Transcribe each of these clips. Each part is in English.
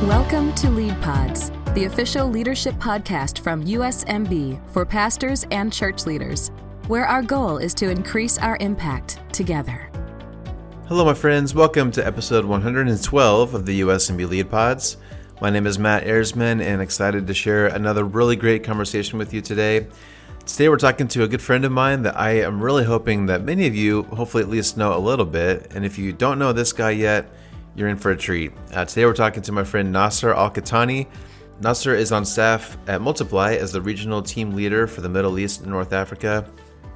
Welcome to Lead Pods, the official leadership podcast from USMB for pastors and church leaders, where our goal is to increase our impact together. Hello, my friends. Welcome to episode 112 of the USMB Lead Pods. My name is Matt Ersman, and excited to share another really great conversation with you today. Today, we're talking to a good friend of mine that I am really hoping that many of you hopefully at least know a little bit. And if you don't know this guy yet, you're in for a treat. Today, we're talking to my friend Nasser Al-Qahtani. Nasser is on staff at Multiply as the regional team leader for the Middle East and North Africa.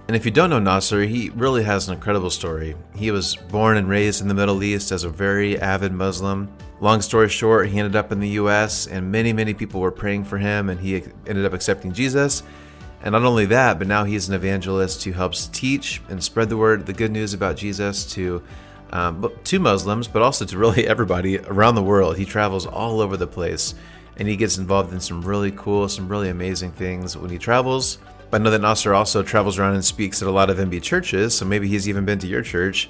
And if you don't know Nasser, he really has an incredible story. He was born and raised in the Middle East as a very avid Muslim. Long story short, he ended up in the U.S. and many people were praying for him, and he ended up accepting Jesus. And not only that, but now he's an evangelist who helps teach and spread the word, the good news about Jesus to Muslims, but also to really everybody around the world. He travels all over the place, and he gets involved in some really cool, some really amazing things when he travels. But I know that Nasser also travels around and speaks at a lot of MB churches, so maybe he's even been to your church.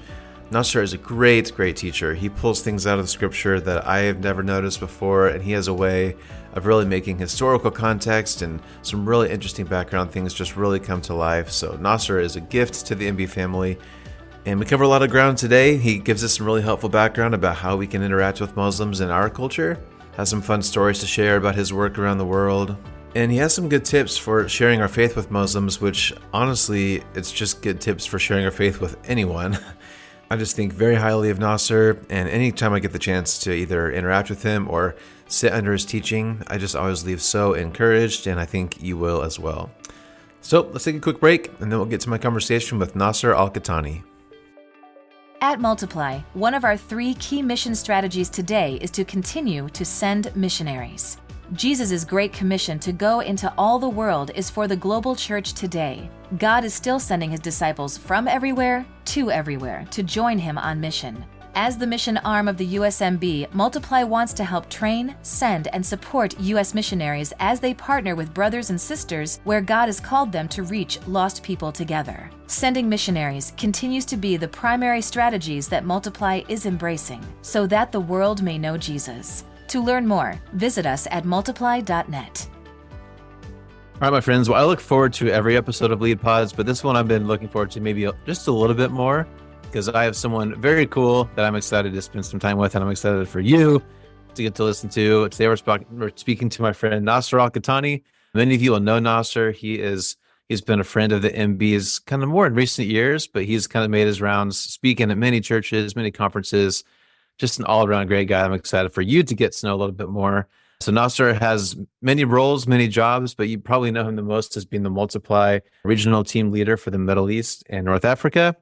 Nasser is a great teacher. He pulls things out of the scripture that I have never noticed before, and he has a way of really making historical context and some really interesting background things just really come to life. So Nasser is a gift to the MB family. And we cover a lot of ground today. He gives us some really helpful background about how we can interact with Muslims in our culture, has some fun stories to share about his work around the world, and he has some good tips for sharing our faith with Muslims, which honestly, it's just good tips for sharing our faith with anyone. I just think very highly of Nasser, and anytime I get the chance to either interact with him or sit under his teaching, I just always leave so encouraged, and I think you will as well. So let's take a quick break, and then we'll get to my conversation with Nasser Al-Qahtani. At Multiply, one of our 3 key mission strategies today is to continue to send missionaries. Jesus' great commission to go into all the world is for the global church today. God is still sending his disciples from everywhere to join him on mission. As the mission arm of the USMB, Multiply wants to help train, send, and support U.S. missionaries as they partner with brothers and sisters where God has called them to reach lost people together. Sending missionaries continues to be the primary strategies that Multiply is embracing so that the world may know Jesus. To learn more, visit us at multiply.net. All right, my friends. Well, I look forward to every episode of Lead Pods, but this one I've been looking forward to maybe just a little bit more because I have someone very cool that I'm excited to spend some time with, and I'm excited for you to get to listen to. Today we're speaking to my friend Nasser Al-Qahtani. Many of you will know Nasser. He's been a friend of the MB's kind of more in recent years, but he's kind of made his rounds speaking at many churches, many conferences. Just an all-around great guy. I'm excited for you to get to know a little bit more. So Nasser has many roles, many jobs, but you probably know him the most as being the Multiply regional team leader for the Middle East and North Africa.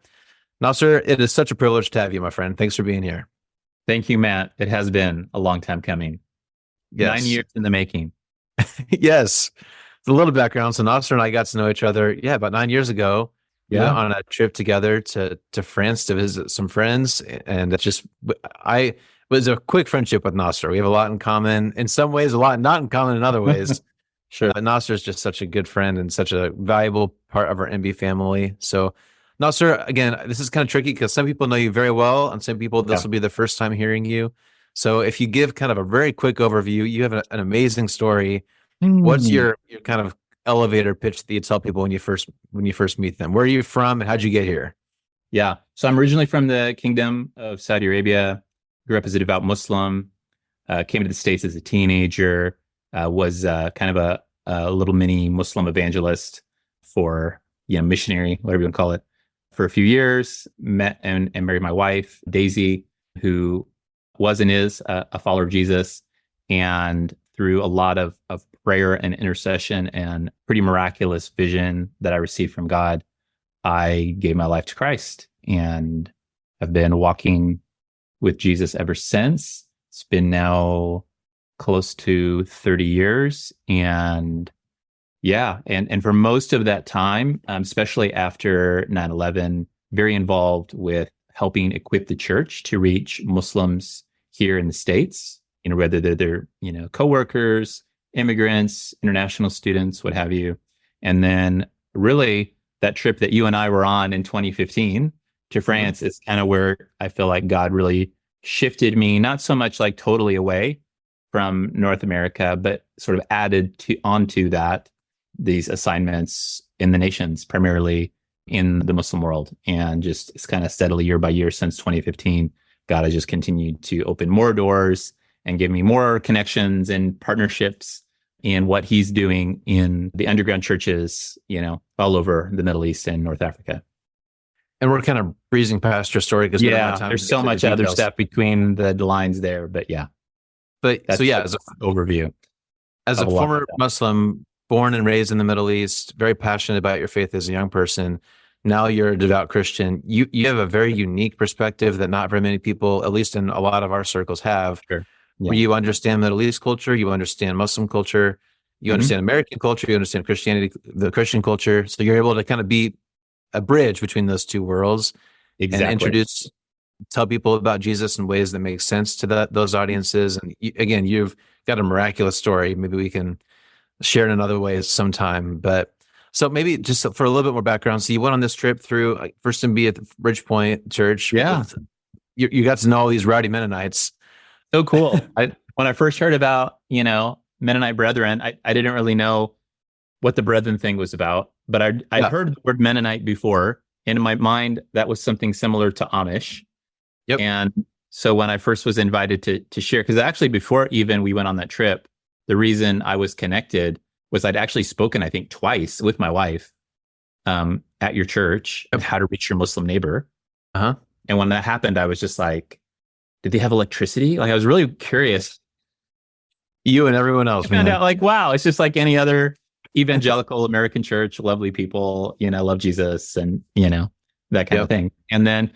Nasser, it is such a privilege to have you, my friend. Thanks for being here. Thank you, Matt. It has been a long time coming. Yes. 9 years in the making. Yes. A little background. So Nasser and I got to know each other, about 9 years ago. We went on a trip together to France to visit some friends. And I was a quick friendship with Nasser. We have a lot in common. In some ways, a lot not in common in other ways. Sure. Nasser is just such a good friend and such a valuable part of our MB family. So Nasser, again, this is kind of tricky because some people know you very well, and some people, this will be the first time hearing you. So if you give kind of a very quick overview, you have an amazing story. What's your kind of elevator pitch that you tell people when you first meet them? Where are you from and how'd you get here? Yeah. So I'm originally from the Kingdom of Saudi Arabia, grew up as a devout Muslim, came to the States as a teenager, was kind of a little mini Muslim evangelist for, missionary, whatever you want to call it, for a few years, met and married my wife, Daisy, who was and is a follower of Jesus. And through a lot of prayer and intercession and pretty miraculous vision that I received from God, I gave my life to Christ and have been walking with Jesus ever since. It's been now close to 30 years. And and for most of that time, especially after 9/11, very involved with helping equip the church to reach Muslims here in the States, whether they're coworkers, immigrants, international students, what have you. And then really that trip that you and I were on in 2015 to France is kind of where I feel like God really shifted me, not so much like totally away from North America, but sort of added onto that these assignments in the nations, primarily in the Muslim world. And just it's kind of steadily year by year since 2015, God has just continued to open more doors and give me more connections and partnerships in what he's doing in the underground churches, all over the Middle East and North Africa. And we're kind of breezing past your story because there's so much other stuff between the lines there, but yeah. But that's as an overview. As a former Muslim, born and raised in the Middle East, very passionate about your faith as a young person, now you're a devout Christian. You have a very unique perspective that not very many people, at least in a lot of our circles, have. Sure. Where you understand Middle East culture, you understand Muslim culture, you understand American culture, you understand Christianity, the Christian culture. So you're able to kind of be a bridge between those two worlds and tell people about Jesus in ways that make sense to those audiences. And again, you've got a miraculous story. Maybe we can share it in other ways sometime. But so maybe just for a little bit more background. So you went on this trip through First and Be at the Bridgepoint Church. Yeah. You got to know all these rowdy Mennonites. So cool. When I first heard about, Mennonite brethren, I didn't really know what the brethren thing was about, but I'd heard the word Mennonite before. And in my mind, that was something similar to Amish. Yep. And so when I first was invited to share, because actually before even we went on that trip, the reason I was connected was I'd actually spoken, I think, twice with my wife at your church on how to reach your Muslim neighbor. Uh-huh. And when that happened, I was just like, did they have electricity? Like, I was really curious. You and everyone else. I found out, like, wow, it's just like any other evangelical American church, lovely people, love Jesus and, that kind of thing. And then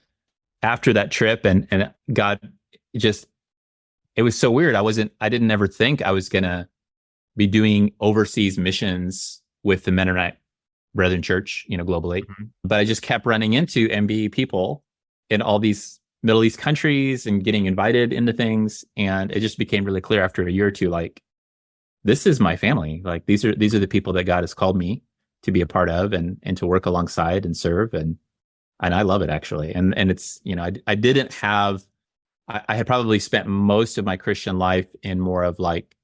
after that trip and God just, it was so weird. I didn't ever think I was going to be doing overseas missions with the Mennonite Brethren Church, globally. Mm-hmm. But I just kept running into MBE people in all these Middle East countries and getting invited into things. And it just became really clear after a year or two, like, this is my family. Like, these are the people that God has called me to be a part of and to work alongside and serve. And I love it, actually. And it's, I didn't have, I had probably spent most of my Christian life in more of like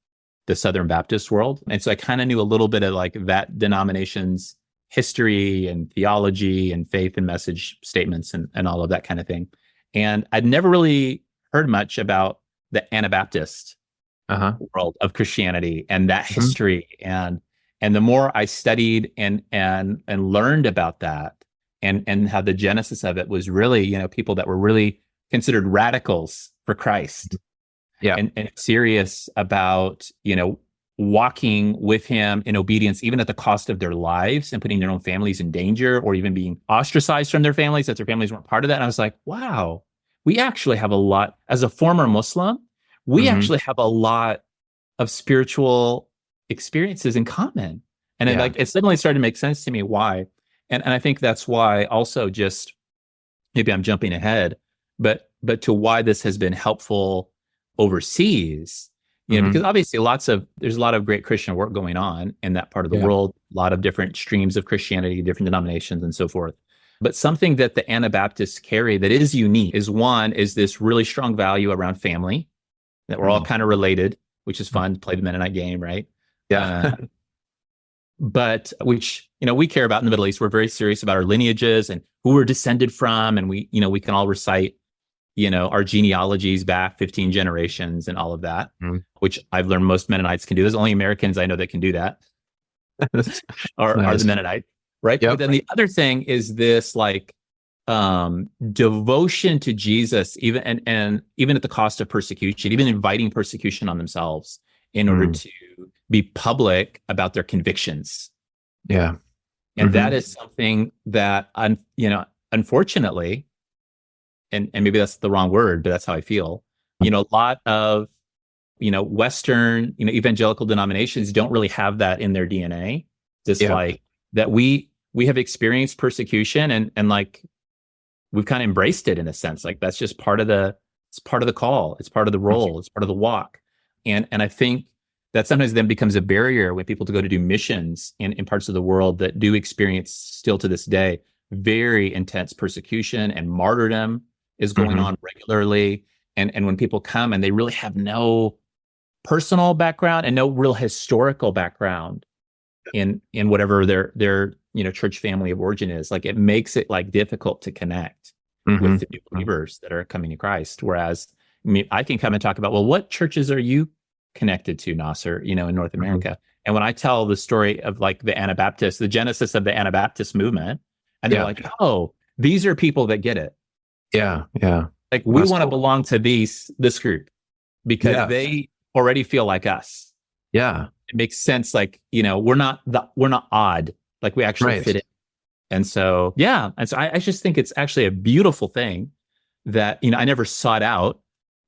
the Southern Baptist world. And so I kind of knew a little bit of like that denomination's history and theology and faith and message statements and all of that kind of thing. And I'd never really heard much about the Anabaptist world of Christianity and that history. And the more I studied and learned about that and how the genesis of it was really, people that were really considered radicals for Christ. Yeah. And serious about, walking with him in obedience, even at the cost of their lives and putting their own families in danger or even being ostracized from their families, that their families weren't part of that. And I was like, wow, we actually have a lot, as a former Muslim, we actually have a lot of spiritual experiences in common. And it suddenly started to make sense to me why. And I think that's why also just, maybe I'm jumping ahead, but to why this has been helpful overseas, because obviously there's a lot of great Christian work going on in that part of the world, a lot of different streams of Christianity, different denominations and so forth. But something that the Anabaptists carry that is unique is this really strong value around family, that we're all kind of related, which is fun to play the Mennonite game, right? Yeah. But which, we care about in the Middle East. We're very serious about our lineages and who we're descended from. And we can all recite, our genealogies back 15 generations and all of that, which I've learned most Mennonites can do. There's only Americans I know that can do that are the Mennonite, right? Yep. But then the other thing is this like devotion to Jesus, even and even at the cost of persecution, even inviting persecution on themselves in order to be public about their convictions. Yeah. And that is something that, unfortunately, and maybe that's the wrong word, but that's how I feel. A lot of, Western, evangelical denominations don't really have that in their DNA. Just like that we have experienced persecution and like we've kind of embraced it in a sense. Like that's just it's part of the call. It's part of the role. It's part of the walk. And I think that sometimes then becomes a barrier when people to go to do missions in parts of the world that do experience still to this day, very intense persecution and martyrdom is going on regularly. And when people come and they really have no personal background and no real historical background in whatever their church family of origin is. Like, it makes it like difficult to connect with the new believers that are coming to Christ. Whereas, I mean, I can come and talk about, well, what churches are you connected to, Nasser, in North America? And when I tell the story of like the Anabaptists, the genesis of the Anabaptist movement, and they're like, oh, these are people that get it. Yeah. Like, we want to belong to this group because they already feel like us. Yeah. It makes sense. Like, we're not odd. Like, we actually fit in. And so, I just think it's actually a beautiful thing that, I never sought out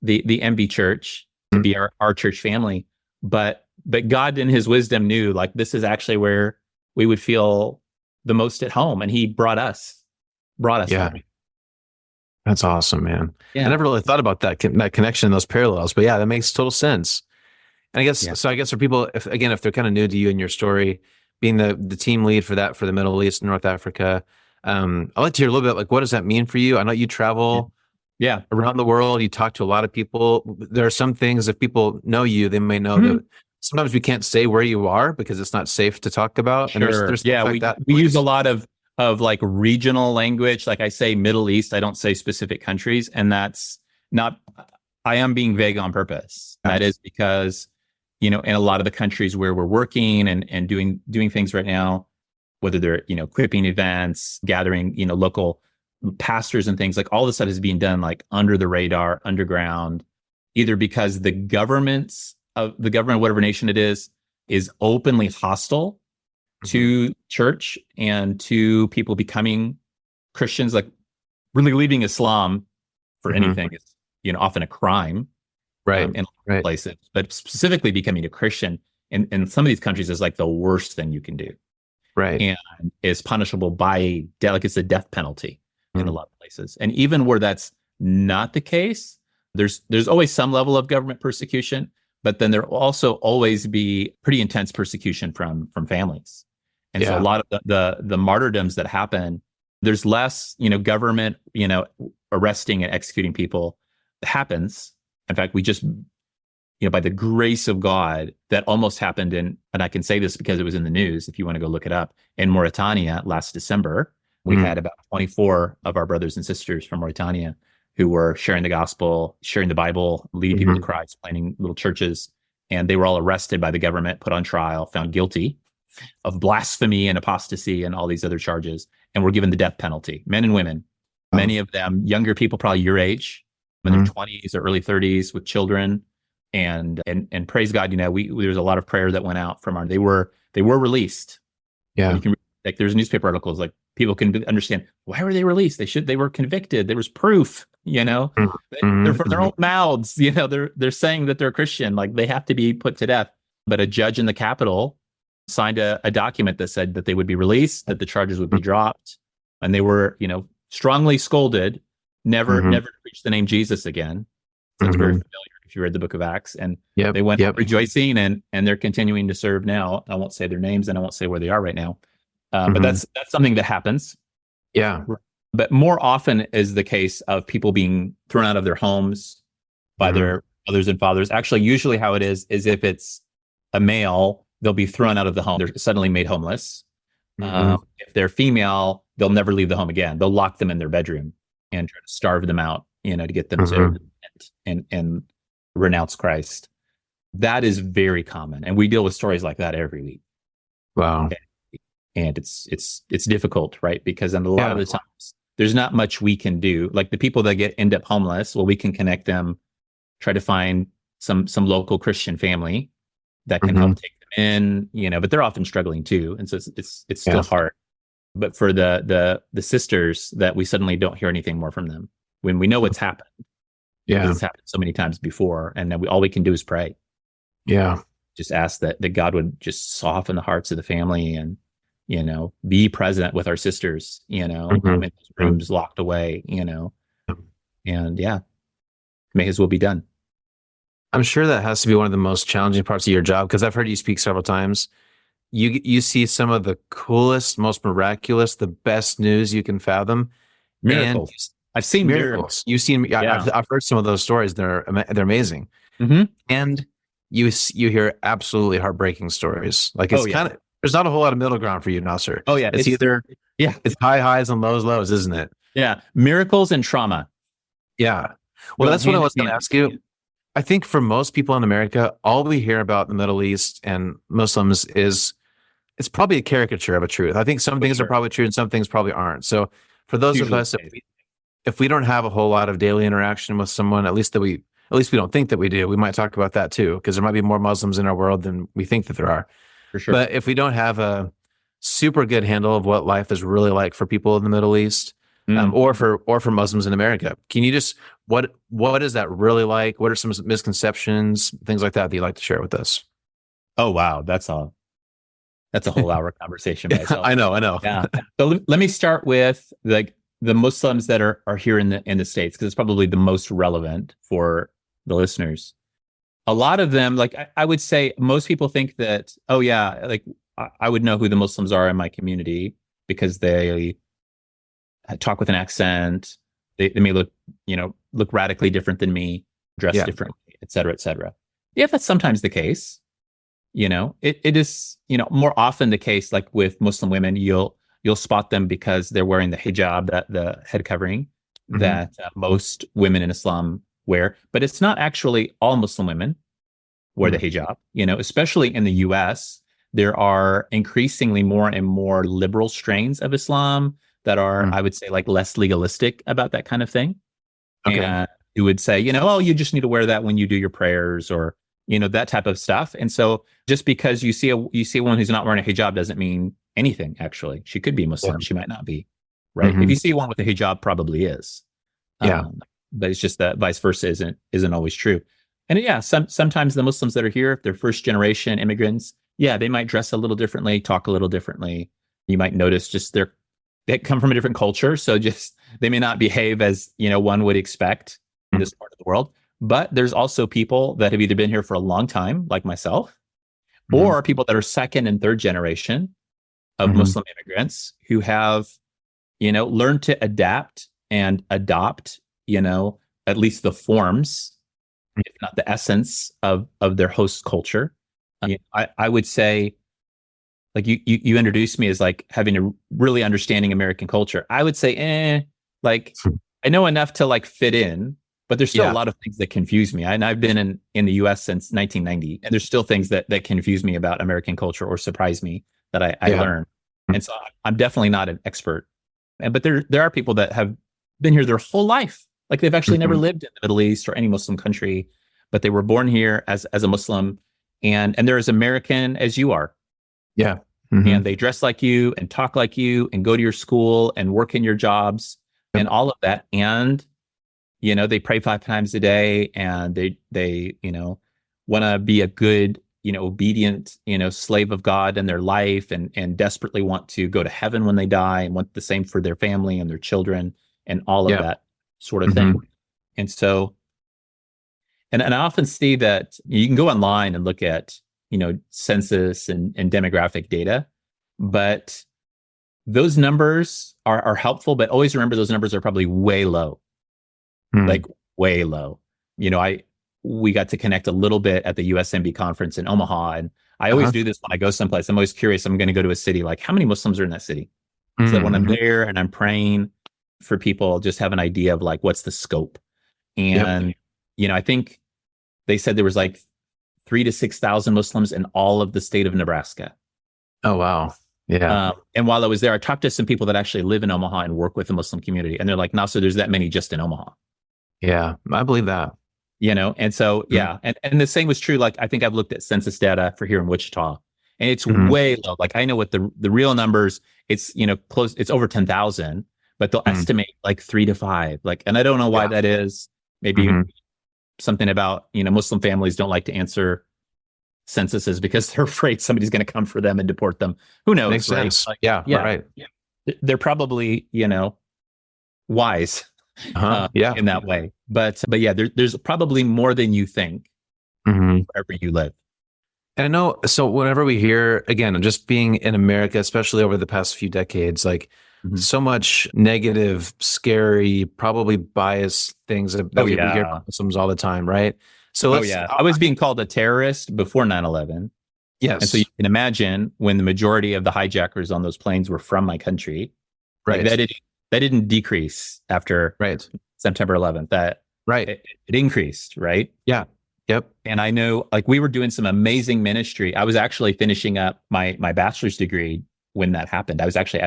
the MB Church to be our church family, but God in his wisdom knew, like, this is actually where we would feel the most at home. And he brought us home. That's awesome, man. Yeah. I never really thought about that connection, those parallels, but that makes total sense. And I guess for people, if they're kind of new to you and your story, being the team lead for the Middle East and North Africa, I'd like to hear a little bit, like, what does that mean for you? I know you travel around the world. You talk to a lot of people. There are some things, if people know you, they may know that sometimes we can't say where you are because it's not safe to talk about. Sure. And there's stuff like that. We use a lot of like regional language. Like, I say Middle East, I don't say specific countries. And that's not, I am being vague on purpose. That is because, in a lot of the countries where we're working and doing things right now, whether they're, equipping events, gathering, local pastors and things, like, all this stuff is being done like under the radar, underground, either because the government, whatever nation it is openly hostile to church and to people becoming Christians. Like, really leaving Islam for anything is, often a crime. In a lot of places, but specifically becoming a Christian in some of these countries is like the worst thing you can do. And is punishable by it's a death penalty in a lot of places. And even where that's not the case, there's always some level of government persecution, but then there will also always be pretty intense persecution from families. And so a lot of the martyrdoms that happen, there's less, government, arresting and executing people happens. In fact, we just, by the grace of God, that almost happened and I can say this because it was in the news, if you want to go look it up, in Mauritania last December, we had about 24 of our brothers and sisters from Mauritania who were sharing the gospel, sharing the Bible, leading people to Christ, planting little churches. And they were all arrested by the government, put on trial, found guilty of blasphemy and apostasy and all these other charges, and were given the death penalty, men and women, many of them younger people, probably your age, in their 20s or early 30s with children. And praise God, there was a lot of prayer that went out from they were released. You can, like, there's newspaper articles, like, people can understand, why were they released? They were convicted. There was proof, they're from their own mouths, they're saying that they're Christian, like, they have to be put to death. But a judge in the Capitol signed a document that said that they would be released, that the charges would be dropped. And they were, strongly scolded, never to preach the name Jesus again. Sounds very familiar if you read the book of Acts. And they went rejoicing and they're continuing to serve now. I won't say their names and I won't say where they are right now. But that's something that happens. But more often is the case of people being thrown out of their homes by their mothers and fathers. Actually, usually how it is if it's a male, they'll be thrown out of the home. They're suddenly made homeless. If they're female, they'll never leave the home again. They'll lock them in their bedroom and try to starve them out, to get them to repent and renounce Christ. That is very common. And we deal with stories like that every week. Wow. And it's difficult, right? Because in a lot of the times, there's not much we can do. Like, the people that end up homeless, well, we can connect them, try to find some local Christian family that can help take them in, but they're often struggling too. And so it's still hard. But for the sisters that we suddenly don't hear anything more from them when we know what's happened. It's happened so many times before. And then all we can do is pray. Just ask that God would just soften the hearts of the family and, be present with our sisters, in those rooms locked away, and may his will be done. I'm sure that has to be one of the most challenging parts of your job, because I've heard you speak several times. You see some of the coolest, most miraculous, the best news you can fathom. Miracles. And I've seen miracles. You've seen. I've heard some of those stories. They're amazing. And you hear absolutely heartbreaking stories. Like it's kind of, there's not a whole lot of middle ground for you, Nasser. Oh yeah, it's either it's high highs and lows, isn't it? Yeah, miracles and trauma. Yeah. Well, that's what I was going to ask you. I think for most people in America, all we hear about the Middle East and Muslims is it's probably a caricature of a truth. I think some things are probably true and some things probably aren't. So for those of us, if we don't have a whole lot of daily interaction with someone, at least we don't think that we do, we might talk about that too, because there might be more Muslims in our world than we think that there are. For sure. But if we don't have a super good handle of what life is really like for people in the Middle East, or for Muslims in America, can you just what is that really like? What are some misconceptions, things like that you'd like to share with us? Oh wow, that's a whole hour conversation by itself. I know. Yeah. So let me start with like the Muslims that are here in the States, because it's probably the most relevant for the listeners. A lot of them, like I would say, most people think that, oh yeah, like I would know who the Muslims are in my community because they talk with an accent. They may look radically different than me, dress differently, et cetera, et cetera. Yeah, that's sometimes the case. It is, more often the case, like with Muslim women, you'll spot them because they're wearing the hijab, the head covering that most women in Islam wear. But it's not actually all Muslim women wear the hijab, especially in the US. There are increasingly more and more liberal strains of Islam that are, I would say, like less legalistic about that kind of thing. Okay. And you would say, oh, you just need to wear that when you do your prayers or, that type of stuff. And so just because you see a woman who's not wearing a hijab doesn't mean anything, actually. She could be Muslim. Yeah. She might not be, right? If you see one with a hijab, probably is. Yeah. But it's just that vice versa isn't always true. And yeah, sometimes the Muslims that are here, if they're first generation immigrants, yeah, they might dress a little differently, talk a little differently. You might notice just they come from a different culture. So just, they may not behave as, one would expect in this part of the world. But there's also people that have either been here for a long time, like myself, or people that are second and third generation of Muslim immigrants who have, learned to adapt and adopt, at least the forms, if not the essence of their host culture. I would say, like you introduced me as like having a really understanding American culture. I would say, I know enough to like fit in, but there's still a lot of things that confuse me. And I've been in the US since 1990, and there's still things that confuse me about American culture or surprise me that I learn. And so I'm definitely not an expert. But there are people that have been here their whole life. Like they've actually never lived in the Middle East or any Muslim country, but they were born here as a Muslim, and they're as American as you are. Yeah. And they dress like you and talk like you and go to your school and work in your jobs and all of that. And, they pray 5 times a day, and they want to be a good, obedient, slave of God in their life, and desperately want to go to heaven when they die, and want the same for their family and their children and all of that sort of thing. And so, and I often see that you can go online and look at, census and demographic data, but those numbers are helpful, but always remember those numbers are probably way low, like way low. We got to connect a little bit at the USMB conference in Omaha. And I always do this when I go someplace. I'm always curious. I'm going to go to a city, like how many Muslims are in that city? So that when I'm there and I'm praying for people, I'll just have an idea of like, what's the scope? And, I think they said there was like 3,000 to 6,000 Muslims in all of the state of Nebraska. Oh, wow. Yeah. And while I was there, I talked to some people that actually live in Omaha and work with the Muslim community. And they're like, Nasser, there's that many just in Omaha. Yeah, I believe that. And so, and the same was true. Like, I think I've looked at census data for here in Wichita, and it's way low. Like, I know what the real numbers, it's, close, it's over 10,000, but they'll estimate like 3 to 5. Like, and I don't know why that is. Maybe something about, Muslim families don't like to answer censuses because they're afraid somebody's going to come for them and deport them. Who knows? Makes sense. Like, right. They're probably, wise in that way. But yeah, there's probably more than you think wherever you live. And I know, so whenever we hear, again, just being in America, especially over the past few decades, like so much negative, scary, probably biased things that we hear about Muslims all the time, right? So Oh yeah, I was being called a terrorist before 9/11. yes. And so you can imagine when the majority of the hijackers on those planes were from my country, Right. like that didn't decrease after Right. September 11th. That Right. it increased, right? Yeah. Yep. And I know, like, we were doing some amazing ministry. I was actually finishing up my bachelor's degree when that happened. I was actually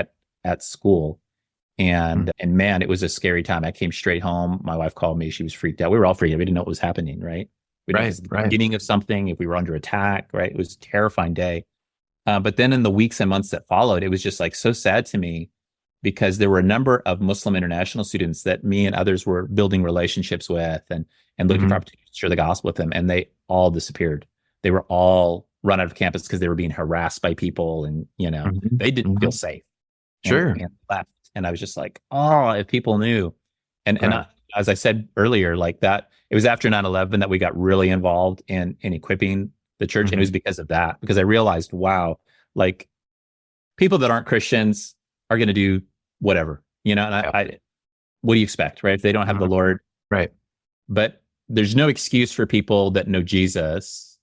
at school, and man, it was a scary time. I came straight home. My wife called me. She was freaked out. We were all freaked out. We didn't know what was happening, right? We didn't know if it was the beginning of something, if we were under attack, right? It was a terrifying day. But then in the weeks and months that followed, it was just like so sad to me, because there were a number of Muslim international students that me and others were building relationships with and looking for opportunities to share the gospel with them. And they all disappeared. They were all run out of campus because they were being harassed by people, and, they didn't feel safe. And left. And I was just like, oh, if people knew. And as I said earlier, like that, it was after 9/11 that we got really involved in equipping the church. And it was because of that, because I realized, wow, like, people that aren't Christians are going to do whatever, and I what do you expect, right? If they don't have the Lord. Right. But there's no excuse for people that know Jesus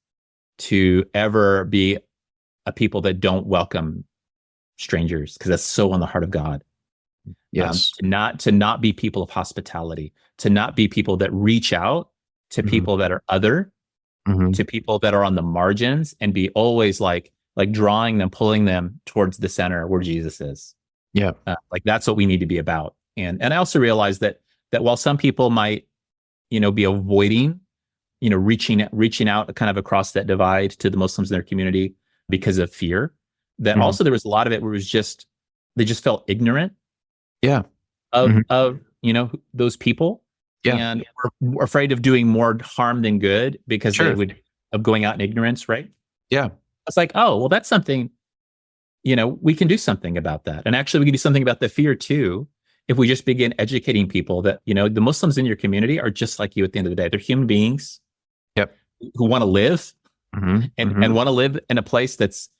to ever be a people that don't welcome strangers, because that's so on the heart of God. Yes. To not be people of hospitality, to not be people that reach out to people that are other, to people that are on the margins, and be always like drawing them, pulling them towards the center where Jesus is. Yeah. Like, that's what we need to be about. And I also realized that while some people might, be avoiding, reaching out kind of across that divide to the Muslims in their community because of fear, that also there was a lot of it where it was they just felt ignorant. Yeah. Of those people. Yeah. And were afraid of doing more harm than good because they would of going out in ignorance, right? Yeah. It's like, oh, well, that's something, we can do something about that. And actually, we can do something about the fear too, if we just begin educating people that, the Muslims in your community are just like you at the end of the day. They're human beings. Yep. Who want to live and want to live in a place that's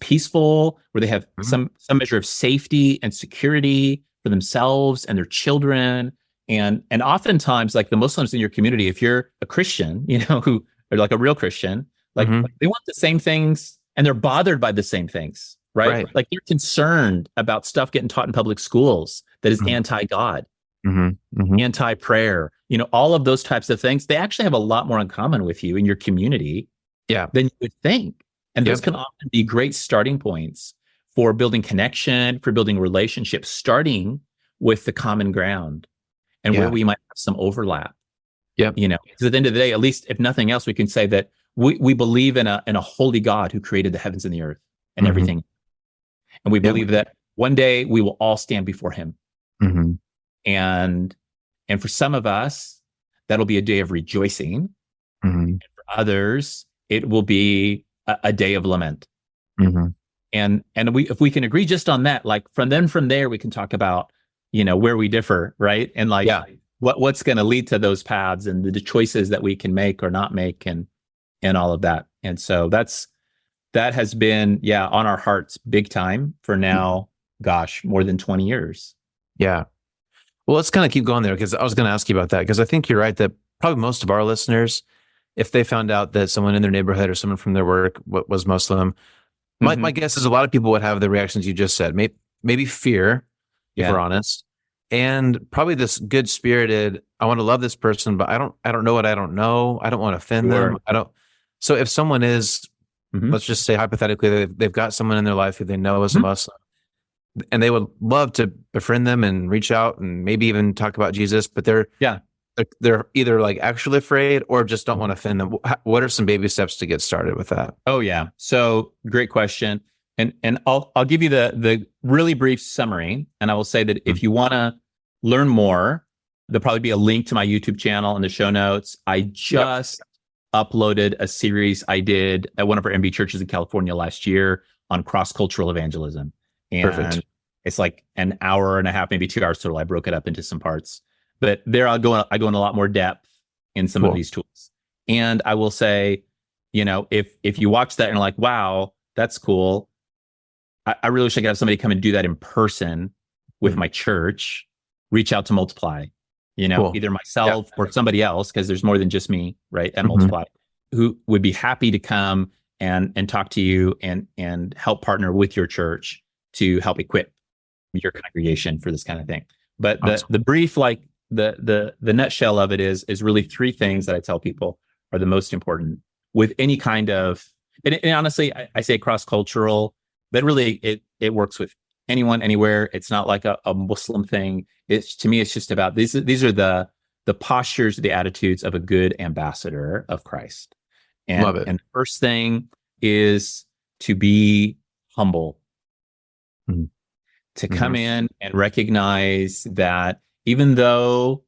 peaceful, where they have some measure of safety and security for themselves and their children. And oftentimes, like, the Muslims in your community, if you're a Christian, who are like a real Christian, like they want the same things, and they're bothered by the same things, right? Like, they're concerned about stuff getting taught in public schools that is anti-God, anti-prayer, all of those types of things. They actually have a lot more in common with you in your community than you would think. And those can often be great starting points for building connection, for building relationships, starting with the common ground and where we might have some overlap. Because at the end of the day, at least if nothing else, we can say that we believe in a holy God who created the heavens and the earth and everything. And we believe that one day we will all stand before him. And for some of us, that'll be a day of rejoicing. And for others, it will be a day of lament. And if we can agree just on that, like, from there, we can talk about, where we differ, right? And like, what's going to lead to those paths and the choices that we can make or not make, and all of that. And so that has been, on our hearts big time for now, more than 20 years. Yeah. Well, let's kind of keep going there, because I was going to ask you about that, because I think you're right that probably most of our listeners, if they found out that someone in their neighborhood or someone from their work was Muslim, my guess is a lot of people would have the reactions you just said. Maybe fear, if we're honest, and probably this good-spirited, I want to love this person, but I don't know what I don't know. I don't want to offend them. So if someone is, let's just say hypothetically, they've got someone in their life who they know is a Muslim, and they would love to befriend them and reach out and maybe even talk about Jesus, but they're either like actually afraid or just don't want to offend them. What are some baby steps to get started with that? Oh yeah. So great question. And I'll give you the really brief summary. And I will say that if you want to learn more, there'll probably be a link to my YouTube channel in the show notes. I just uploaded a series I did at one of our MB churches in California last year on cross-cultural evangelism. And it's like an hour and a half, maybe 2 hours total. I broke it up into some parts. But there I go in a lot more depth in some of these tools. And I will say, if you watch that and are like, wow, that's cool, I really wish I could have somebody come and do that in person with my church. Reach out to Multiply. Cool. either myself or somebody else, because there's more than just me, right? At Mhm. Multiply, who would be happy to come and talk to you and help partner with your church to help equip your congregation for this kind of thing. But Awesome. the brief, like the nutshell of it is really three things that I tell people are the most important with any kind of, and honestly, I say cross-cultural, but really it works with anyone, anywhere. It's not like a Muslim thing. To me, it's just about these are the postures, the attitudes of a good ambassador of Christ. And, Love it. And the first thing is to be humble, to come in and recognize that even though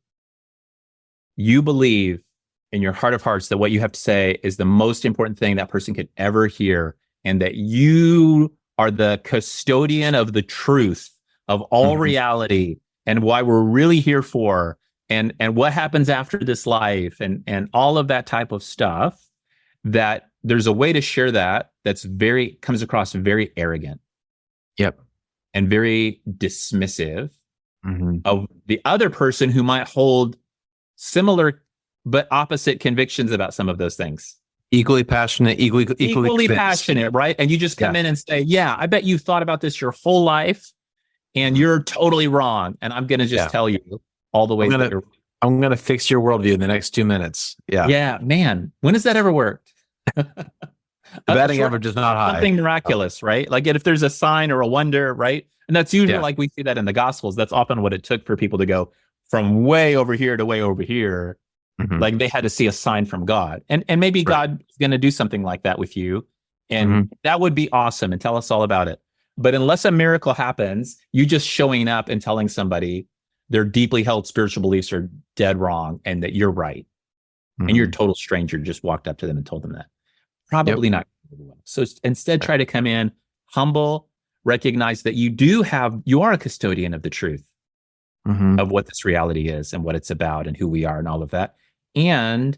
you believe in your heart of hearts that what you have to say is the most important thing that person could ever hear, and that you are the custodian of the truth of all reality and why we're really here for, and what happens after this life, and all of that type of stuff, that there's a way to share that's comes across very arrogant. Yep. And very dismissive of the other person who might hold similar but opposite convictions about some of those things. Equally passionate, equally passionate, right? And you just come in and say, yeah, I bet you've thought about this your whole life and you're totally wrong. And I'm going to just tell you all the ways that you're wrong. I'm going to fix your worldview in the next 2 minutes. Yeah. Yeah, man. When has that ever worked? The batting average is not high. Something miraculous, right? Like if there's a sign or a wonder, right? And that's usually like we see that in the Gospels. That's often what it took for people to go from way over here to way over here. Like they had to see a sign from God. And maybe God is going to do something like that with you. And that would be awesome, and tell us all about it. But unless a miracle happens, you just showing up and telling somebody their deeply held spiritual beliefs are dead wrong and that you're right. And you're a total stranger just walked up to them and told them that. Probably not. So instead, try to come in humble, recognize that you are a custodian of the truth of what this reality is and what it's about and who we are and all of that. And,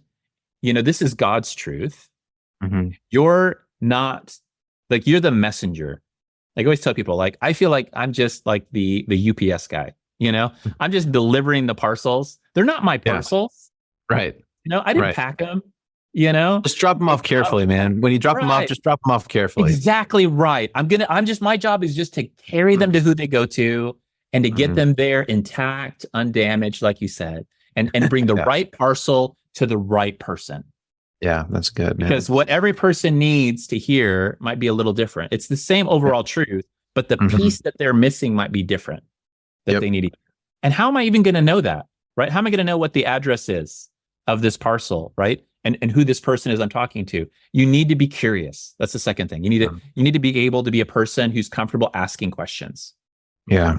this is God's truth. You're not, like, you're the messenger. Like I always tell people, like, I feel like I'm just like the UPS guy, I'm just delivering the parcels. They're not my parcels. Right. I didn't pack them. Just drop them off carefully, man. When you drop them off, just drop them off carefully. Exactly right. My job is just to carry them to who they go to and to get them there intact, undamaged, like you said, and bring the right parcel to the right person. Yeah, that's good, man. Because what every person needs to hear might be a little different. It's the same overall truth, but the piece that they're missing might be different that they need to hear. And how am I even going to know that, right? How am I going to know what the address is of this parcel, right? And who this person is I'm talking to? You need to be curious. That's the second thing. You need to be able to be a person who's comfortable asking questions. Yeah.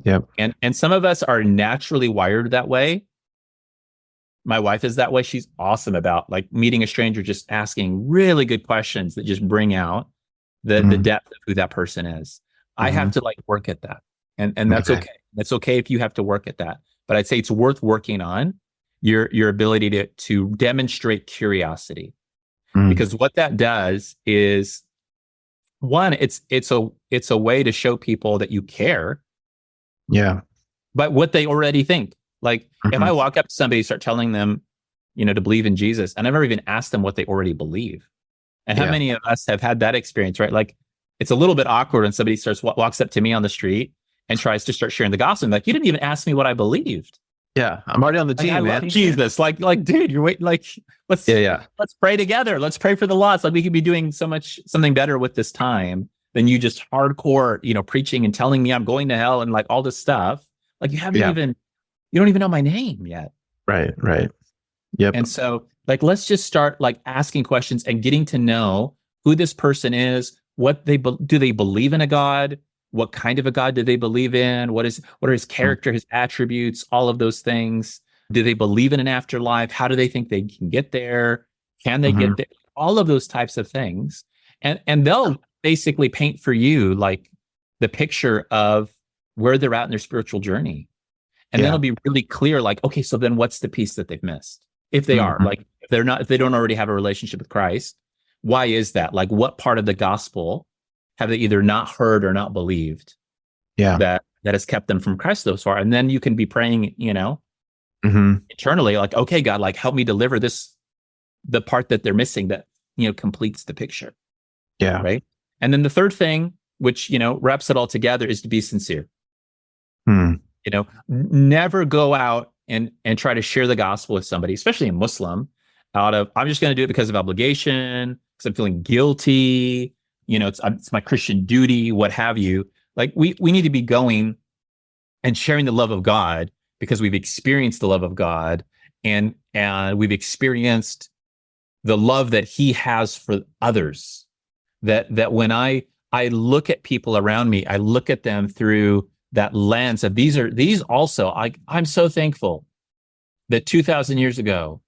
Yep. And some of us are naturally wired that way. My wife is that way. She's awesome about like meeting a stranger, just asking really good questions that just bring out the depth of who that person is. I have to like work at that. And that's okay. That's okay if you have to work at that. But I'd say it's worth working on your ability to demonstrate curiosity. Because what that does is, one, it's a way to show people that you care. Yeah. But what they already think. Like if I walk up to somebody, start telling them, to believe in Jesus, and I've never even asked them what they already believe. And how many of us have had that experience, right? Like it's a little bit awkward when somebody walks up to me on the street and tries to start sharing the gospel. I'm like, you didn't even ask me what I believed. Yeah, I'm already on the team, man. Jesus, like, dude, you're waiting. Like, let's pray together. Let's pray for the lost. Like, we could be doing something better with this time than you just hardcore, preaching and telling me I'm going to hell and like all this stuff. Like, you don't even know my name yet. Right. Yep. And so, like, let's just start like asking questions and getting to know who this person is. Do they believe in a God? What kind of a God do they believe in? What are his character, his attributes, all of those things? Do they believe in an afterlife? How do they think they can get there? Can they get there? All of those types of things. And they'll basically paint for you like the picture of where they're at in their spiritual journey. And then it'll be really clear, like, okay, so then what's the piece that they've missed? If they are, like, if they don't already have a relationship with Christ, why is that? Like, what part of the gospel have they either not heard or not believed that has kept them from Christ thus far? And then you can be praying, internally, like, okay, God, like help me deliver the part that they're missing that, completes the picture. Yeah. Right. And then the third thing, which, wraps it all together, is to be sincere. Never go out and try to share the gospel with somebody, especially a Muslim, out of, I'm just going to do it because of obligation, because I'm feeling guilty, it's my Christian duty, what have you. Like we need to be going and sharing the love of God because we've experienced the love of God, and we've experienced the love that he has for others. That when I look at people around me, I look at them through that lens of these also, I'm so thankful that 2,000 years ago,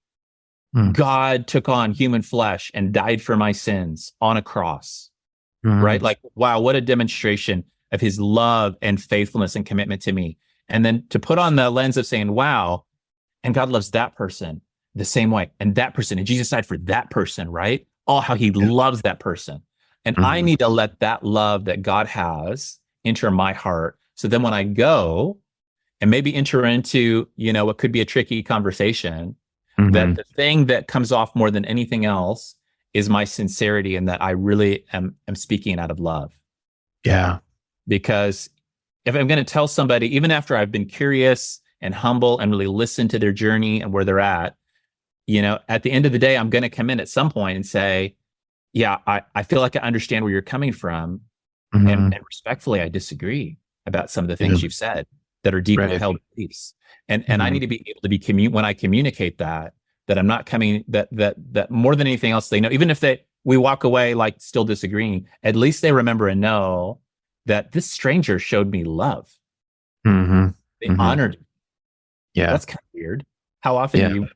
God took on human flesh and died for my sins on a cross, right? Like, wow, what a demonstration of his love and faithfulness and commitment to me. And then to put on the lens of saying, wow, and God loves that person the same way, and that person, and Jesus died for that person, right? Oh, how he loves that person. And I need to let that love that God has enter my heart. So then when I go and maybe enter into, what could be a tricky conversation, that the thing that comes off more than anything else is my sincerity, and that I really am speaking out of love. Yeah. Because if I'm going to tell somebody, even after I've been curious and humble and really listen to their journey and where they're at the end of the day, I'm going to come in at some point and say, yeah, I feel like I understand where you're coming from. And respectfully, I disagree about some of the things you've said that are deeply held beliefs. And I need to be able to be when I communicate that I'm not coming, that more than anything else, they know, even if we walk away like still disagreeing, at least they remember and know that this stranger showed me love. They honored me. Yeah. That's kind of weird. How often you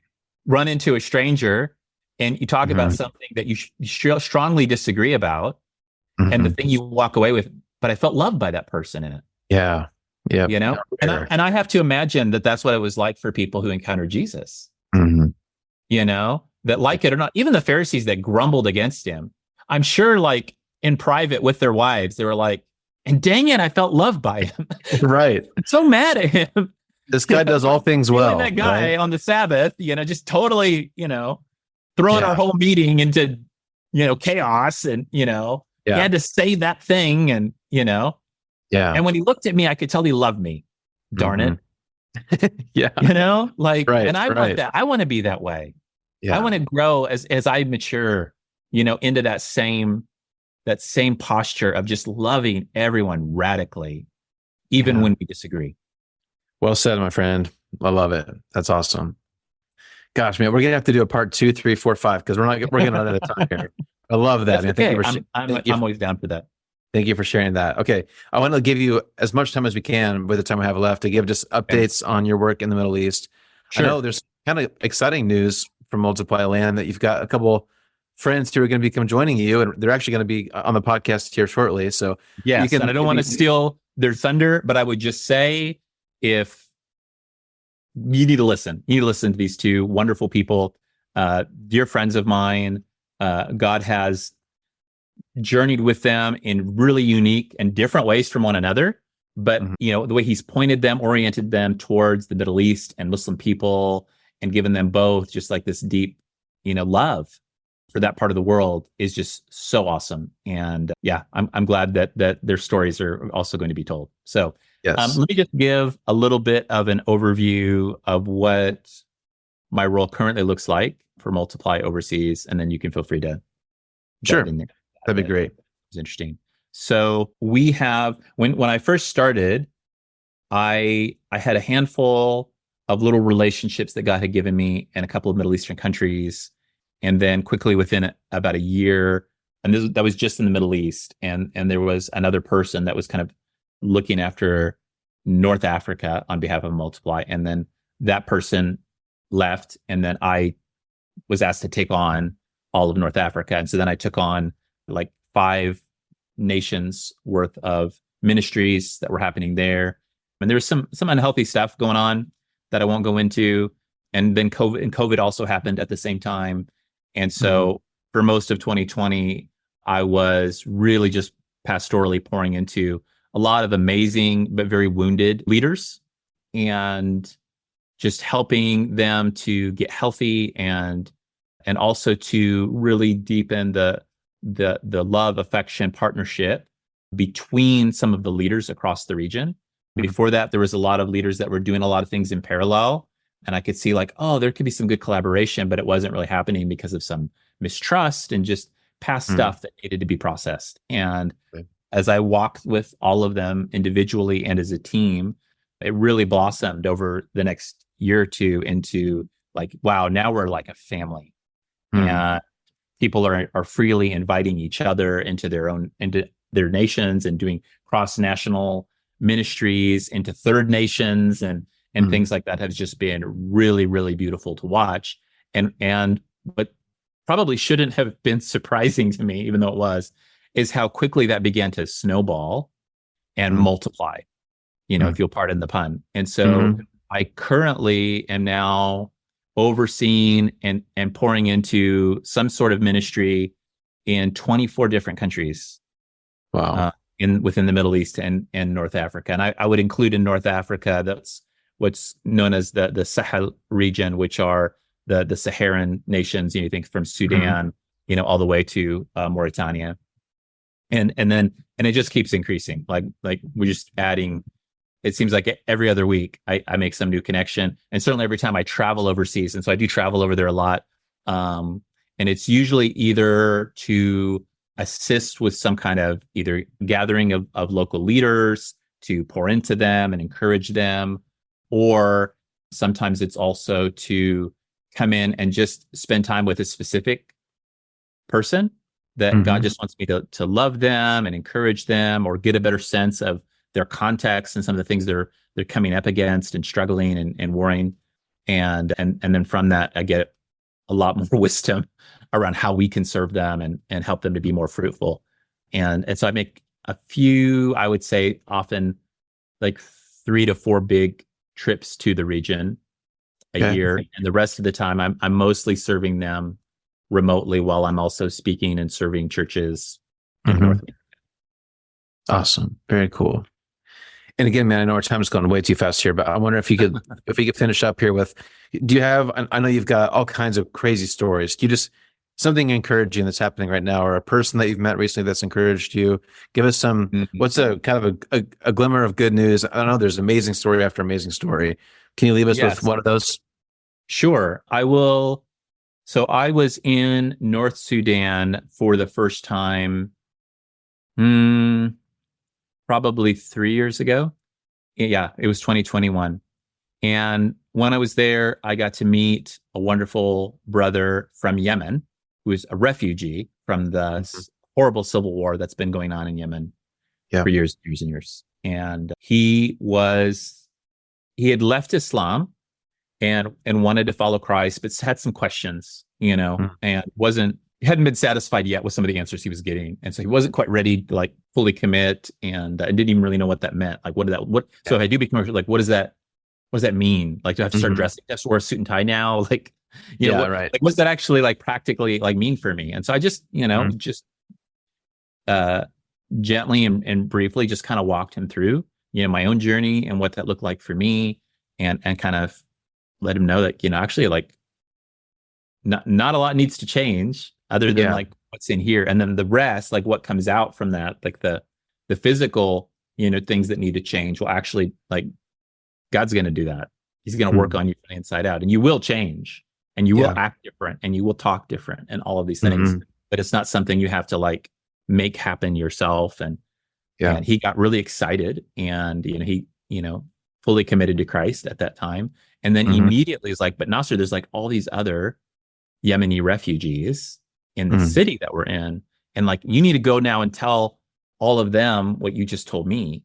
run into a stranger and you talk about something that you strongly disagree about, and the thing you walk away with, but I felt loved by that person in it. Yeah. Yeah. And I have to imagine that that's what it was like for people who encountered Jesus. That, like it or not, even the Pharisees that grumbled against him, I'm sure, like in private with their wives, they were like, and dang it, I felt loved by him. Right. I'm so mad at him. This guy does all things well. That guy on the Sabbath, just totally, throwing our whole meeting into, chaos, and, he had to say that thing, and, and when he looked at me, I could tell he loved me. Darn it. Yeah. And I want that. I want to be that way. Yeah. I want to grow as I mature, into that same posture of just loving everyone radically, even when we disagree. Well said, my friend. I love it. That's awesome. Gosh, man, we're gonna have to do a part 2, 3, 4, 5 because we're gonna run out of time here. I love that. Man. Okay. I'm always down for that. Thank you for sharing that. Okay, I want to give you as much time as we can with the time we have left to give just updates on your work in the Middle East. Sure. I know there's kind of exciting news from Multiply Land that you've got a couple friends who are going to become joining you, and they're actually going to be on the podcast here shortly. So yes, and I don't want to steal their thunder, but I would just say, if you need to listen to these two wonderful people, dear friends of mine. God has journeyed with them in really unique and different ways from one another. But, the way he's oriented them towards the Middle East and Muslim people, and given them both just like this deep, love for that part of the world is just so awesome. And I'm glad that their stories are also going to be told. So let me just give a little bit of an overview of what my role currently looks like for Multiply overseas, and then you can feel free to sure. In there. That'd be great. It's interesting. So we have, when I first started, I had a handful of little relationships that God had given me in a couple of Middle Eastern countries. And then quickly within about a year, and that was just in the Middle East. And there was another person that was kind of looking after North Africa on behalf of Multiply. And then that person left. And then I was asked to take on all of North Africa. And so then I took on like 5 nations worth of ministries that were happening there. And there was some unhealthy stuff going on that I won't go into. And then COVID also happened at the same time. And so for most of 2020, I was really just pastorally pouring into a lot of amazing, but very wounded leaders. And just helping them to get healthy and also to really deepen the love, affection, partnership between some of the leaders across the region. Before that, there was a lot of leaders that were doing a lot of things in parallel. And I could see like, oh, there could be some good collaboration, but it wasn't really happening because of some mistrust and just past stuff that needed to be processed. And as I walked with all of them individually and as a team, it really blossomed over the next year or two into like, wow, now we're like a family. And people are freely inviting each other into their nations and doing cross-national ministries into third nations and things like that has just been really, really beautiful to watch. And what probably shouldn't have been surprising to me, even though it was, is how quickly that began to snowball and multiply, if you'll pardon the pun. And so I currently am now overseeing and pouring into some sort of ministry in 24 different countries. Wow. Within the Middle East and North Africa. And I would include in North Africa, that's what's known as the Sahel region, which are the Saharan nations, you think from Sudan, all the way to Mauritania. And it just keeps increasing. Like we're just adding. It seems like every other week I make some new connection, and certainly every time I travel overseas. And so I do travel over there a lot. And it's usually either to assist with some kind of either gathering of local leaders to pour into them and encourage them, or sometimes it's also to come in and just spend time with a specific person that God just wants me to love them and encourage them, or get a better sense of their context and some of the things they're coming up against and struggling and worrying. And then from that, I get a lot more wisdom around how we can serve them and help them to be more fruitful. And so I make a few, I would say often like 3 to 4 big trips to the region a year. And the rest of the time I'm mostly serving them remotely while I'm also speaking and serving churches in North America. Awesome. Very cool. And again, man, I know our time is going way too fast here, but I wonder if you could, if we could finish up here with, do you have, I know you've got all kinds of crazy stories. Can you just, something encouraging that's happening right now, or a person that you've met recently that's encouraged you? Give us some, what's a kind of a glimmer of good news? I don't know, there's amazing story after amazing story. Can you leave us with one of those? Sure, I will. So I was in North Sudan for the first time, probably 3 years ago. Yeah, it was 2021. And when I was there, I got to meet a wonderful brother from Yemen, who is a refugee from the horrible civil war that's been going on in Yemen for years and years. And he had left Islam and wanted to follow Christ, but had some questions, and hadn't been satisfied yet with some of the answers he was getting. And so he wasn't quite ready to like fully commit, and didn't even really know what that meant. Like, so if I do become, like, what does that mean? Like, do I have to start dressing? Do I have to wear a suit and tie now? Like, like, what's that actually like practically like mean for me? And so I just, gently and briefly just kind of walked him through, my own journey and what that looked like for me, and kind of let him know that, actually, like, not a lot needs to change other than like what's in here. And then the rest, like what comes out from that, like the physical, things that need to change, will actually, like, God's going to do that. He's going to work on you from the inside out, and you will change, and you will act different, and you will talk different, and all of these things. But it's not something you have to like make happen yourself. And he got really excited, and he fully committed to Christ at that time. And then immediately is like, but Nasser, there's like all these other Yemeni refugees in the city that we're in, and like, you need to go now and tell all of them what you just told me.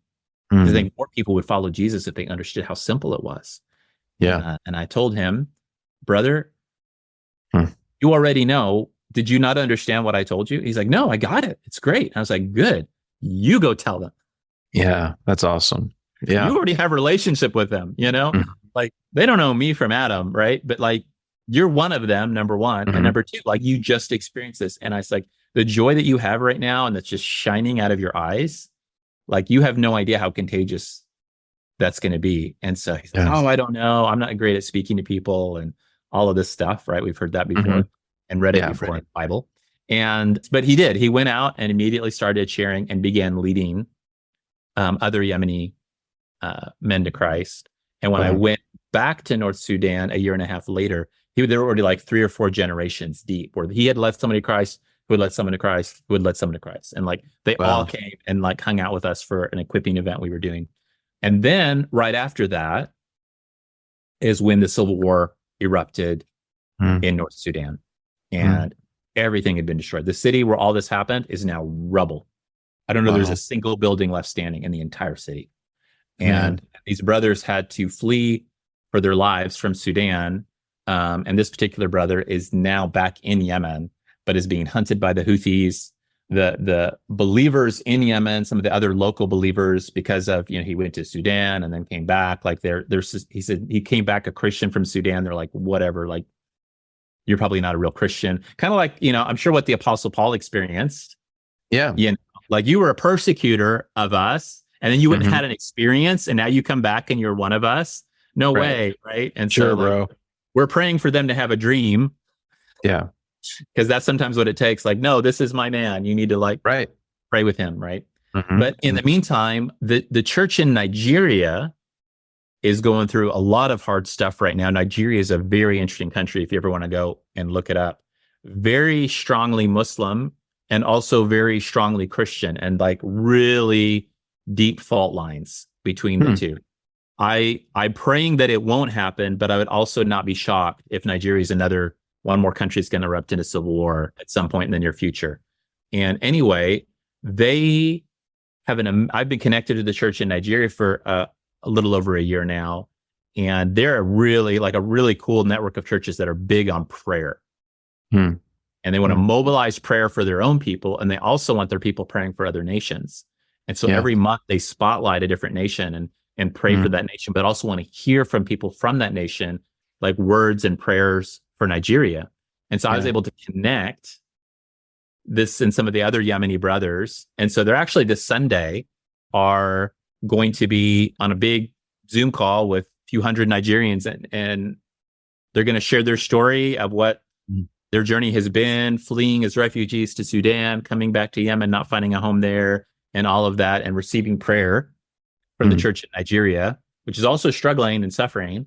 I think more people would follow Jesus if they understood how simple it was. And I told him, brother, you already know. Did you not understand what I told you? He's like, no, I got it. It's great. And I was like, good. You go tell them. Yeah, that's awesome. Yeah, you already have a relationship with them. Like, they don't know me from Adam, right? But like, you're one of them, number one. And number two, like, you just experienced this. And I was like, the joy that you have right now, and that's just shining out of your eyes, like, you have no idea how contagious that's going to be. And so he's like, oh, I don't know. I'm not great at speaking to people and all of this stuff, right? We've heard that before and read it before in the Bible. But he did. He went out and immediately started sharing and began leading other Yemeni men to Christ. And when I went back to North Sudan a year and a half later, there were already like 3 or 4 generations deep where he had led somebody to Christ, who would let someone to Christ, who would let someone to Christ. And like they all came and like hung out with us for an equipping event we were doing. And then right after that is when the civil war erupted in North Sudan. And everything had been destroyed. The city where all this happened is now rubble. I don't know, there's a single building left standing in the entire city. And these brothers had to flee for their lives from Sudan. And this particular brother is now back in Yemen, but is being hunted by the Houthis. The believers in Yemen, some of the other local believers, because of, he went to Sudan and then came back. Like he said he came back a Christian from Sudan. They're like, whatever, like, you're probably not a real Christian. Kind of like, I'm sure what the Apostle Paul experienced. Yeah. Like you were a persecutor of us, and then you went and had an experience, and now you come back and you're one of us. No way, right? And so bro, we're praying for them to have a dream. Yeah. Because that's sometimes what it takes. Like, no, this is my man. You need to pray with him, right? But in the meantime, the church in Nigeria is going through a lot of hard stuff right now. Nigeria is a very interesting country if you ever want to go and look it up. Very strongly Muslim and also very strongly Christian, and like really deep fault lines between the two. I'm praying that it won't happen, but I would also not be shocked if Nigeria is one more country is going to erupt into civil war at some point in the near future. And anyway, they have I've been connected to the church in Nigeria for a little over a year now. And they're a really cool network of churches that are big on prayer. And they want to mobilize prayer for their own people. And they also want their people praying for other nations. And so every month they spotlight a different nation and pray for that nation, but also want to hear from people from that nation, like words and prayers for Nigeria. And so I was able to connect this and some of the other Yemeni brothers. And so they're actually this Sunday are going to be on a big Zoom call with a few hundred Nigerians, and they're going to share their story of what their journey has been, fleeing as refugees to Sudan, coming back to Yemen, not finding a home there, and all of that, and receiving prayer from the church in Nigeria, which is also struggling and suffering.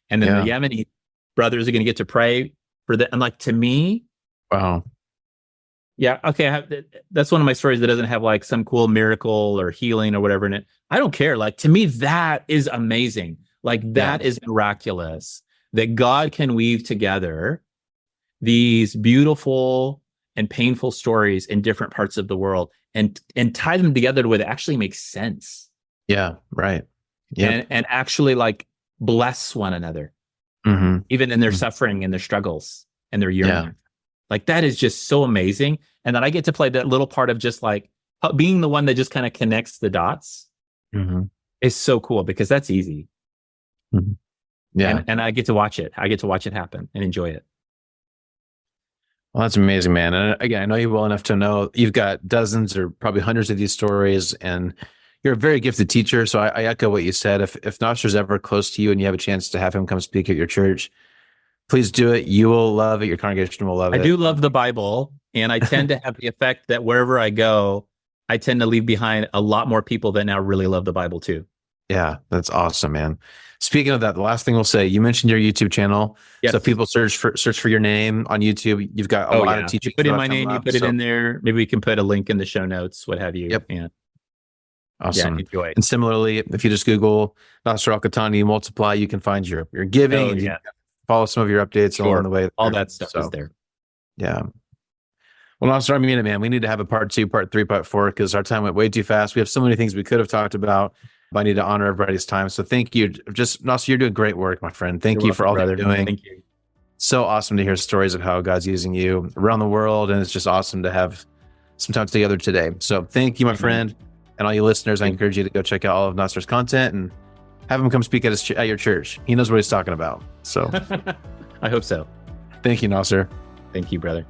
And then the Yemeni brothers are going to get to pray for that. And like, to me, yeah, okay, that's one of my stories that doesn't have like some cool miracle or healing or whatever in it. I don't care. Like, to me, that is amazing. Like, that is miraculous, that God can weave together these beautiful and painful stories in different parts of the world and tie them together to where they actually make sense. Yeah, right. Yeah, and actually like bless one another, even in their suffering and their struggles and their yearning. Yeah. Like, that is just so amazing. And then I get to play that little part of just like being the one that just kind of connects the dots is so cool, because that's easy. Yeah. And I get to watch it. I get to watch it happen and enjoy it. Well, that's amazing, man. And again, I know you well enough to know you've got dozens or probably hundreds of these stories, and you're a very gifted teacher. So I echo what you said. If Nasser's ever close to you and you have a chance to have him come speak at your church, please do it. You will love it. Your congregation will love it. I do love the Bible, and I tend to have the effect that wherever I go, I tend to leave behind a lot more people that now really love the Bible too. Yeah, that's awesome, man. Speaking of that, the last thing we'll say, you mentioned your YouTube channel. Yes. So if people search for your name on YouTube, you've got a lot of teaching. You put in my name, you put it in there. Maybe we can put a link in the show notes, what have you. Yep. Yeah. Awesome. Yeah, enjoy it. And similarly, if you just Google Nasser Al-Qahtani Multiply, you can find your giving. And you can follow some of your updates along the way. All that stuff is there. Yeah. Well, Nasser, I mean it, man. We need to have a part 2, part 3, part 4, because our time went way too fast. We have so many things we could have talked about, but I need to honor everybody's time. So thank you. Nasser, you're doing great work, my friend. Thank you for all that you're doing. Thank you. So awesome to hear stories of how God's using you around the world. And it's just awesome to have some time together today. So thank you, my friend. And all you listeners, I encourage you to go check out all of Nasser's content and have him come speak at your church. He knows what he's talking about. So I hope so. Thank you, Nasser. Thank you, brother.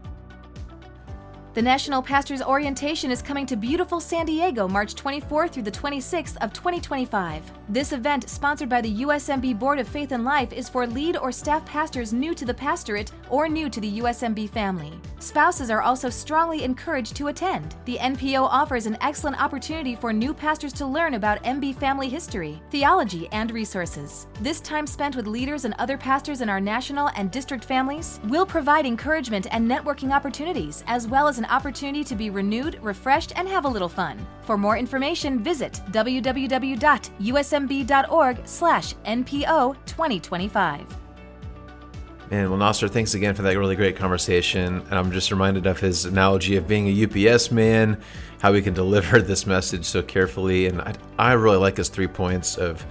The National Pastors Orientation is coming to beautiful San Diego March 24th through the 26th of 2025. This event, sponsored by the USMB Board of Faith and Life, is for lead or staff pastors new to the pastorate or new to the USMB family. Spouses are also strongly encouraged to attend. The NPO offers an excellent opportunity for new pastors to learn about MB family history, theology, and resources. This time spent with leaders and other pastors in our national and district families will provide encouragement and networking opportunities, as well as an opportunity to be renewed, refreshed, and have a little fun. For more information, visit www.usmb.org/NPO2025. And well, Nasser, thanks again for that really great conversation. And I'm just reminded of his analogy of being a UPS man, how we can deliver this message so carefully. And I really like his 3 points of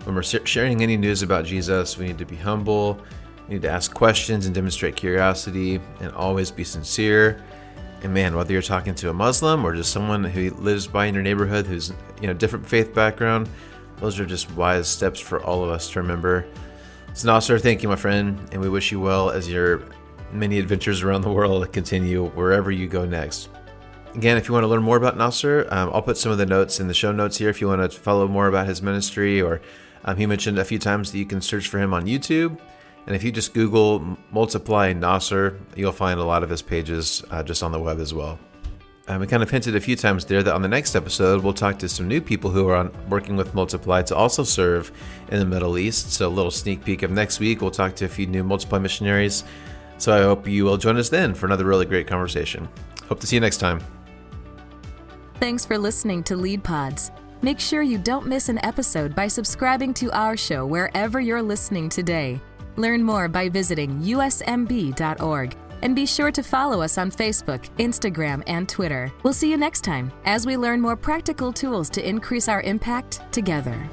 when we're sharing any news about Jesus, we need to be humble, we need to ask questions and demonstrate curiosity, and always be sincere. And man, whether you're talking to a Muslim or just someone who lives by in your neighborhood who's different faith background, those are just wise steps for all of us to remember. So Nasser, thank you, my friend, and we wish you well as your many adventures around the world continue wherever you go next. Again, if you want to learn more about Nasser, I'll put some of the notes in the show notes here if you want to follow more about his ministry, or he mentioned a few times that you can search for him on YouTube. And if you just Google Multiply Nasser, you'll find a lot of his pages just on the web as well. We kind of hinted a few times there that on the next episode, we'll talk to some new people who are working with Multiply to also serve in the Middle East. So a little sneak peek of next week, we'll talk to a few new Multiply missionaries. So I hope you will join us then for another really great conversation. Hope to see you next time. Thanks for listening to Lead Pods. Make sure you don't miss an episode by subscribing to our show wherever you're listening today. Learn more by visiting usmb.org. And be sure to follow us on Facebook, Instagram, and Twitter. We'll see you next time as we learn more practical tools to increase our impact together.